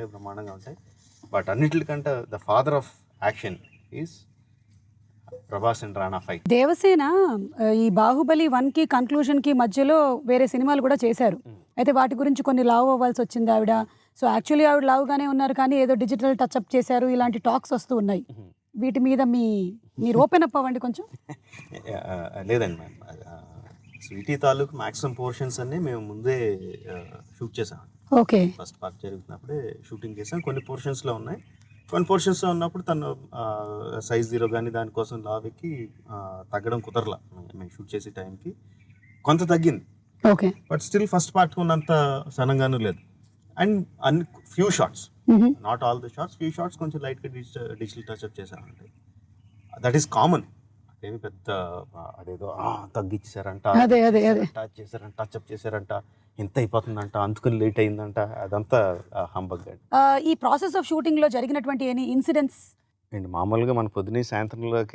ఉంటాయి, బ్రహ్మాండంగా ఉంటాయి. బట్ అన్నిటికంటే the father of action is Prabhas and Rana fight. Devasena ఈ బాహుబలి 1కి కన్క్లూజన్కి మధ్యలో వేరే సినిమాలు కూడా చేశారు. అయితే వాటి గురించి కొన్ని లావ్ అవ్వాల్సి వచ్చింది ఆవిడ. సో యాక్చువల్లీ ఆవిడ లావుగానే ఉన్నారు, కానీ ఏదో డిజిటల్ టచ్అప్ చేశారు, ఇలాంటి టాక్స్ వస్తూ ఉన్నాయి. వీటి మీద మీరు ఓపెన్ అప్ అవ్వండి కొంచెం. లేదండి మ్యామ్, స్వీటీ తాలూకు మ్యాక్సిమం పోర్షన్స్ అన్నీ మేము ముందే షూట్ చేసాం. ఓకే. ఫస్ట్ పార్ట్ జరుగుతున్నప్పుడే షూటింగ్ చేసాం. కొన్ని పోర్షన్స్లో ఉన్నాయి, కొన్ని పోర్షన్స్లో ఉన్నప్పుడు తను సైజ్ 0 కానీ దానికోసం లావెక్కి తగ్గడం కుదరలా. మేము షూట్ చేసే టైంకి కొంత తగ్గింది. Okay. But still first part ఉన్నంత సనంగానూ లేదు. And few shots, not all the shots, few shots కొంచెం లైట్గా డిజిటల్ టచ్అప్ చేశామంటే దట్ ఈస్ కామన్. అదేమి పెద్ద అదేదో తగ్గించారంట, టచ్ చేశారంట, టచ్అప్ చేశారంట, ఎంత అయిపోతుందంట, అందుకని లేట్ అయిందంట, అదంతా హంబగ్. ఈ ప్రాసెస్ ఆఫ్ షూటింగ్ లో జరిగినటువంటి ఎనీ ఇన్సిడెంట్స్? అండ్ మామూలుగా మన పొద్దున్నే సాయంత్రంలోకి